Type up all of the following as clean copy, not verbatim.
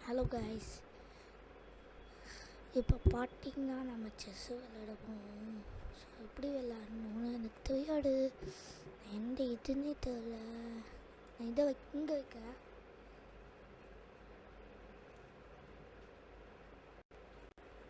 Hello guys, இப்போ பார்த்தீங்கன்னா நம்ம செஸ்ஸு விளையாட போவோம். ஸோ எப்படி விளையாடணும்னு எனக்கு தெரியாது. எந்த இதுன்னே தெரியல. நான் இதை இங்கே வைக்க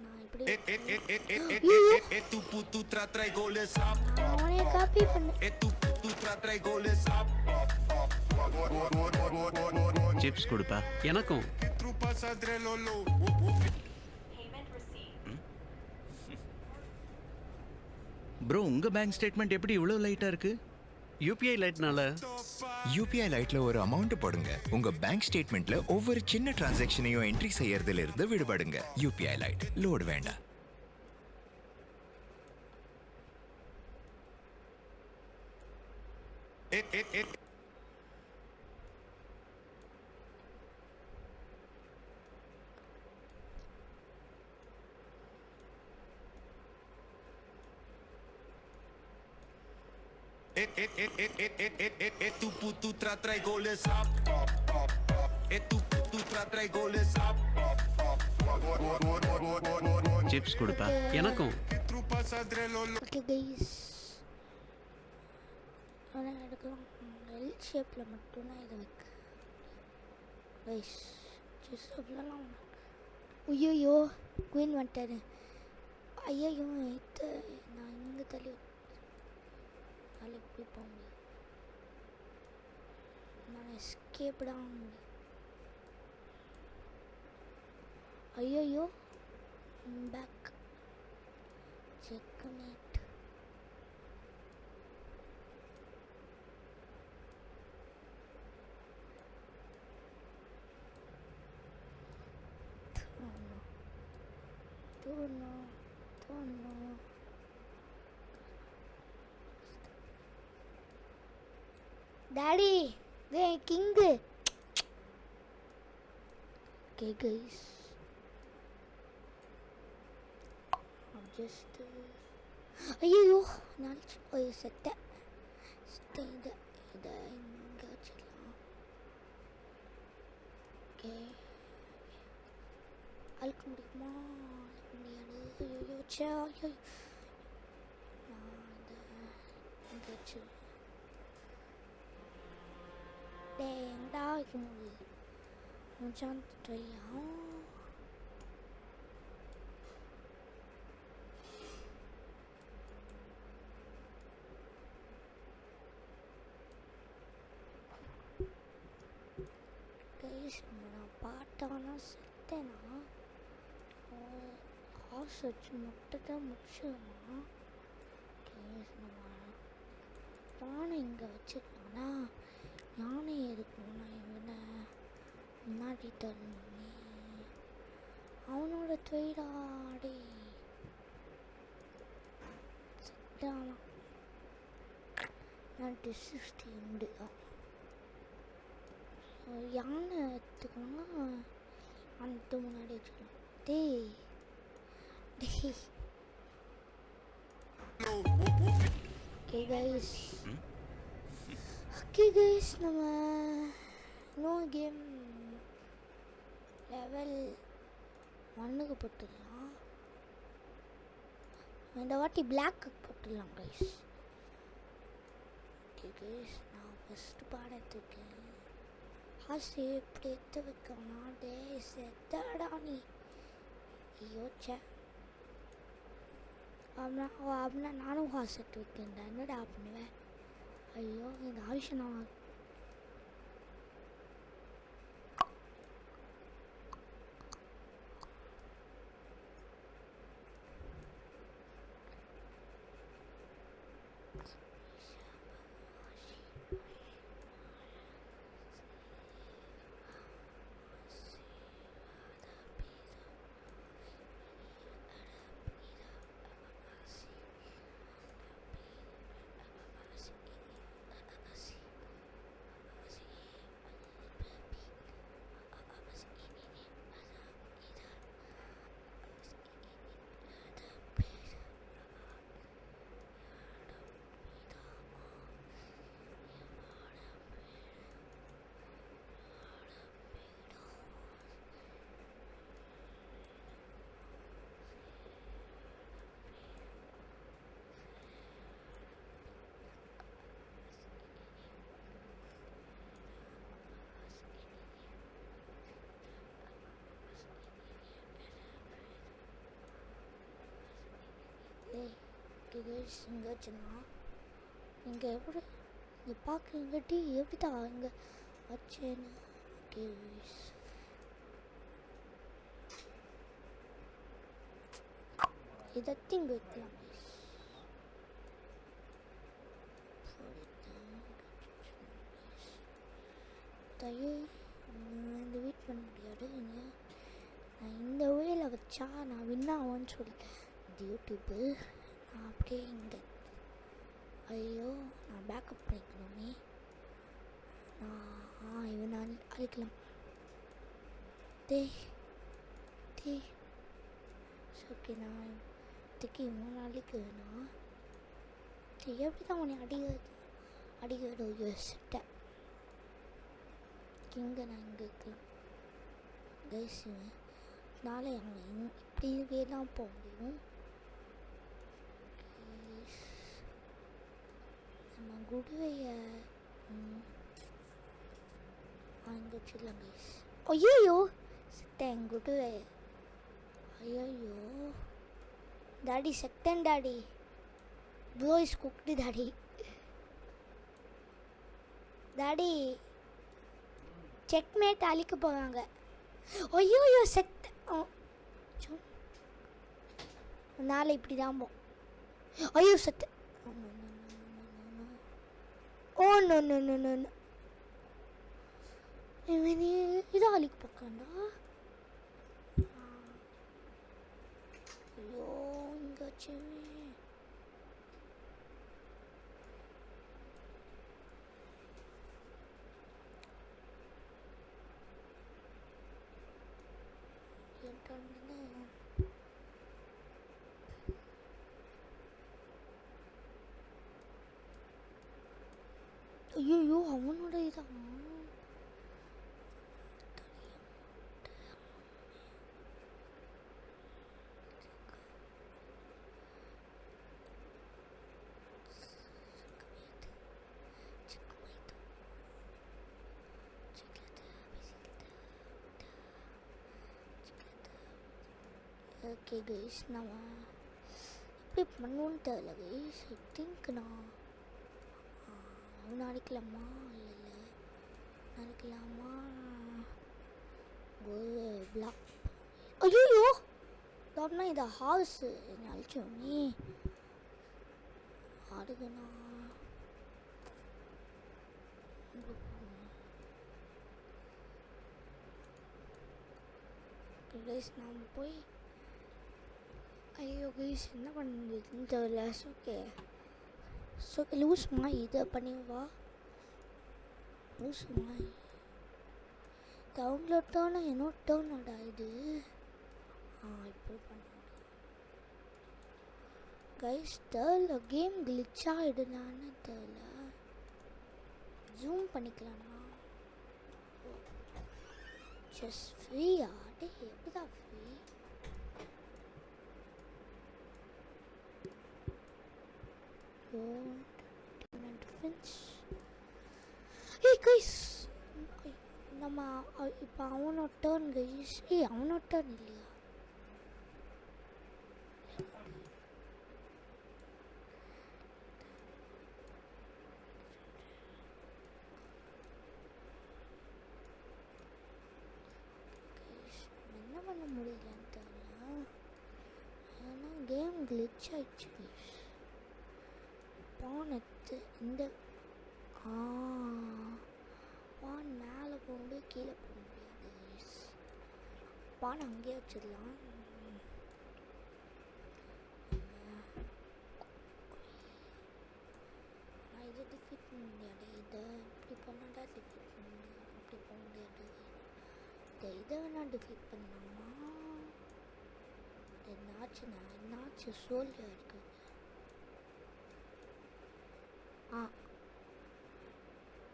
நான் இப்படி அவனே காப்பி பண்ண சிப்ஸ் கொடுப்பா. எனக்கும் ப்ரோ, உங்க பேங்க் ஸ்டேட்மெண்ட் எப்படி இவ்வளோ லைட்டா இருக்கு? யூபிஐ லைட்னால. யூபிஐ லைட்ல ஒரு அமௌண்ட் போடுங்க. உங்க பேங்க் ஸ்டேட்மெண்ட்ல ஒவ்வொரு சின்ன டிரான்சாக்ஷனையும் என்ட்ரி செய்யறதுல இருந்து விடுபடுங்க. யூபிஐ லைட் லோடு வேண்டாம். E tu putu tra goles up. E tu putu tra goles up. Chips கொடுப்பா. எனக்கும் ஓகே கைஸ், ஆனால் எடுக்கலாம். எல் ஷேப்பில் மட்டும்தான் இதை வைக்க கைஸ். செஸ் அப்படிலாம் ஐயோ குயின் வந்துட்டாரு. ஐயோ இது நான் இங்கே தள்ளி நாளைக்கு எப்படி போக முடியும்? நான் எஸ்கேப் தான் முடியும். ஐயோ பேக் செக்மேட். தோணும் டாடி தே கிங்கு. ஓகே கைஸ், ஜஸ்ட் ஐயோ நாளைக்கு செட்டேன். இதை இங்கே வச்சிடலாம். ஓகே, அழுக்க முடியுமா? அழுக்க முடியாது. ஐயோ சே ஐயோ, நான் இதை இங்கே வச்சு எங்கடா வைக்க முடியுது? கொஞ்சம் ட்ரையா கைஸ், நான் பாட்டானா செத்தேனா ஹார்ஸ் வச்சு மட்டும் முடிச்சிடலாம். கைஸ், நம்ம பானை இங்கே வச்சுருக்கோம்னா யானை இருக்கணும். நான் இவனை முன்னாடி தரணுமே. அவனோட துவைடாடே செட்டானா நான் டிஸ்டி உண்டு தான். யானை எடுத்துக்கோன்னா அந்த முன்னாடி வச்சுக்கலாம். டேய் ஓகே கைஸ், நம்ம இன்னொரு கேம் லெவல் 1க்கு போட்டுடலாம். இந்த வாட்டி பிளாக்கு போட்டுடலாம் கைஸ். ஓகே கைஸ், நான் ஃபஸ்ட்டு பாடத்துக்கேன். ஹாஸு எப்படி எடுத்து வைக்கணும்? டே செத்தாடா நீ. யோச்சேன் அப்படின்னா நானும் ஹாஸ் எடுத்து வைக்கிறேன். என்னடா பண்ணுவேன்? ஐயோ, இந்த ஆயுஷன் நான் ஓகே கைஸ் இங்கே வச்சுனா இங்கே எப்படி இங்கே பார்க்குறீங்க டீ எப்படி தான் இங்கே வச்சேன்னு ஓகே கைஸ் இதைத்தையும் இங்கே வைக்கலாம் கைஸ் தயவு இந்த வெயிட் பண்ண முடியாது நான் இந்த வேல வச்சா நான் வின் ஆவேன்னு சொல்லிட்டேன் இந்த யூடியூப்பு நான் அப்படியே இங்கே ஐயோ நான் பேக்கப் பண்ணிக்கணுமே நான் இவன் அழிக்கலாம் டே ஓகே நான் இதுக்கு இவன் அழிக்குவேண்ணா எப்படி தான் உன்னை அடிக்கிறது யோசிச்சிட்டேன் இங்கே நான் இங்கே இருக்கலாம் கைஸ் நாளை அவன் இப்படியே தான் போக முடியும் நம்ம குடுவையை அங்கே வச்சிடலாம் கைஸ் ஐயோ செத்தேன் குடுவை ஐயோ டாடி செத்தேன் daddy bro is cooked daddy checkmate அழிக்க போவாங்க ஐயோ செத்த நாளை இப்படி தான் போ ஐயோ செத்த ஓ நோ நோ நோ நோ இவனே இதை அழிக்க பார்க்கண்டா ஐயோ இங்கே வச்சு ஐயோ அவனோட இதான் ஓகே கைஸ் நம்ம எப்படி பண்ணுவோன்னு தெரியல கைஸ் ஐ திங்க் நான் அவனை அடிக்கலாமா இல்லை அடிக்கலாமா ஒரு பிளாக் ஐயோ தாட்னா இது ஹவுஸு என்ன அழிச்சோமே அடுக்குண்ணா கைஸ் நாம் போய் ஐயோ கைஸ் என்ன பண்ணுறதுன்னு தெரியல ஓகே லூஸ்மா இதை பண்ணிவா லூஸ்மா இது அவங்களோட டேர்னா என்னோட டேர்னடா இது இப்படி பண்ண கைஸ் தெரியல கேம் கிளிச் ஆகிடுனான்னு தெரியல ஜூம் பண்ணிக்கலாமா ஜஸ்ட் ஃப்ரீயா டே எப்படிதான் ஃப்ரீ டிஃபென்ஸ் ஏய் கைஸ் நம்ம இப்போ அவனோட டர்ன் கைஸ் அவனோட டர்ன் இல்லையா என்ன பண்ண முடியலன்னு தெரியல ஏன்னா கேம் கிளிச் ஆயிடுச்சு கைஸ் பானத்து இந்த பான் மேலே போகும்போது கீழே போக முடியாது பானை அங்கேயே வச்சிடலாம் ஆனால் இதை டிஃபீட் பண்ண முடியாது இதை இப்படி பண்ணாடா டிஃபீட் பண்ண முடியாது அப்படி போக முடியாது இதை வேணால் டிஃபீட் பண்ணலாமா என்னாச்சு சோல்ஜர் இருக்குது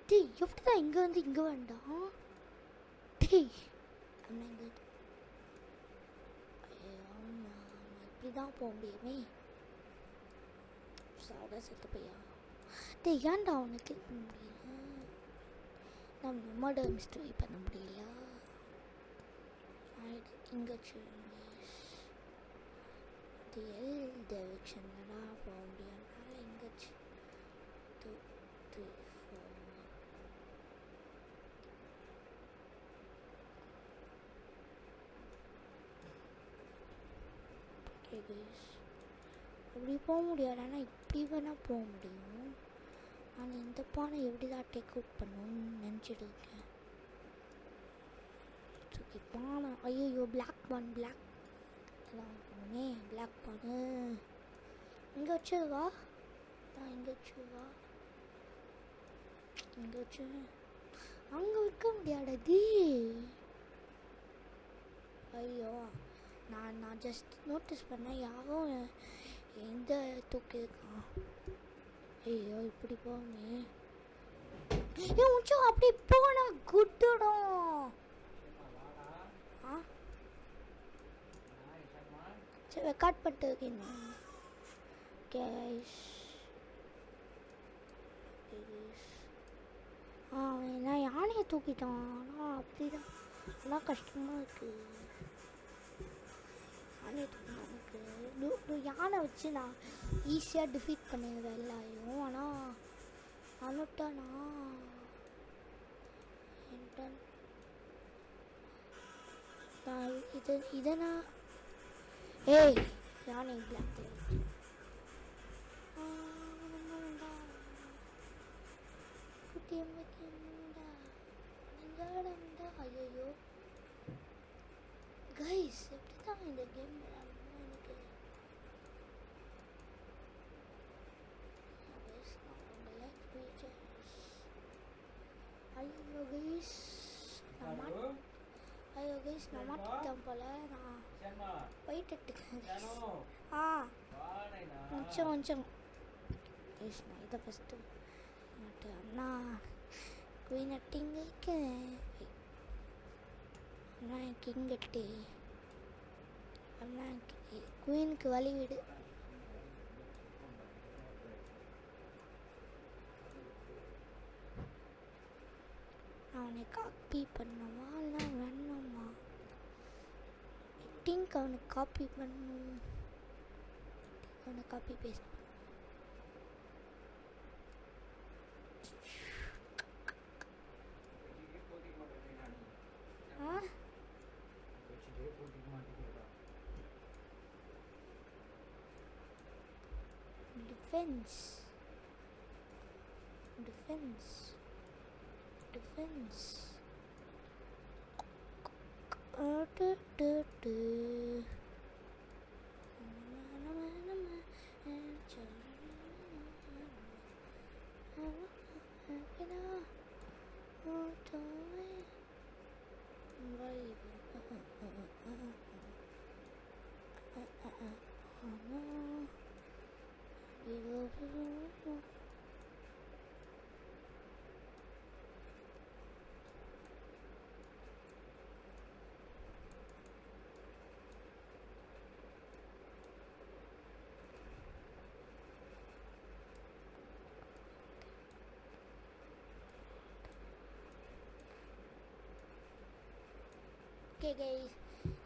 டேய் எப்படி தான் இங்கே வந்து இங்கே வேண்டாம் டேய் அண்ணா இங்கே இப்படி தான் போக முடியுமே சாப்பிட செத்து பையா டேய் ஏன்டா அவனை கிளிக் பண்ண முடியல நம்ம மர்டர் மிஸ்டரி பண்ண முடியல இங்கே இது எல் டைரக்ஷனில் தான் போக முடியும். அதனால் எங்கேயாச்சும் 2 3 4 ஓகே கைஸ், அப்படி போக முடியாது. ஆனால் இப்படி வேணால் போக முடியும். ஆனால் இந்த பானை எப்படி தான் டேக் அவுட் பண்ணணும்னு நினச்சிட்டு இருக்கேன். ஓகே பானை, ஐயோ பிளாக் பான், பிளாக் போனே, பிளாக் பானு இங்கே வச்சுருவா. இங்கே வச்சுருவா, இங்கே வச்சு அங்கே வைக்க முடியாதது. ஐயோ நான் ஜஸ்ட் நோட்டீஸ் பண்ணேன், யாரும் எந்த தூக்கியிருக்கான். ஐயோ இப்படி போமே, ஏன் உச்சம் அப்படி போனா குட்டுடும். ஆ சரி ரெக்கார்ட் பண்ணிட்டு இருக்கேன். கேஷ் நான் யானையை தூக்கிட்டான். ஆனால் அப்படிதான், ஆனால் கஷ்டமாக இருக்குது. யானையை தூக்கிட்டான் எனக்கு. யானை வச்சு நான் ஈஸியாக டிஃபீட் பண்ணிடுவேன் எல்லாரையும். ஆனால் அனுட்டானா நான் இதை நான் ஏய் யானை பிளாக் ஐயோ கைஸ், எப்படி தான் இந்த கேம் எனக்கு ஐயோ கைஸ் நான் மாட்டிட்டேன் போல. நான் போயிட்டுருக்கேன். கொஞ்சம் கைஸ், நான் இதை ஃபஸ்ட்டு மாட்டேன். அண்ணா குயின் அட்டிங்க வைக்கிறேன். அண்ணா கிங் அட்டி, அண்ணா குயினுக்கு வழி விடு. அவனை காப்பி பண்ணவா இல்லை வேணுமா? ஐ திங்க் அவனுக்கு காப்பி பண்ணணும். அவனை copy paste defense okay guys,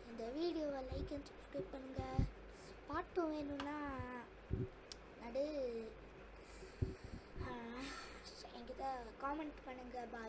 இந்த வீடியோவை லைக் அண்ட் சப்ஸ்கிரைப் பண்ணுங்கள். பாட்டும் வேணும்னா என்கிட்ட காமெண்ட் பண்ணுங்கள். பாய்.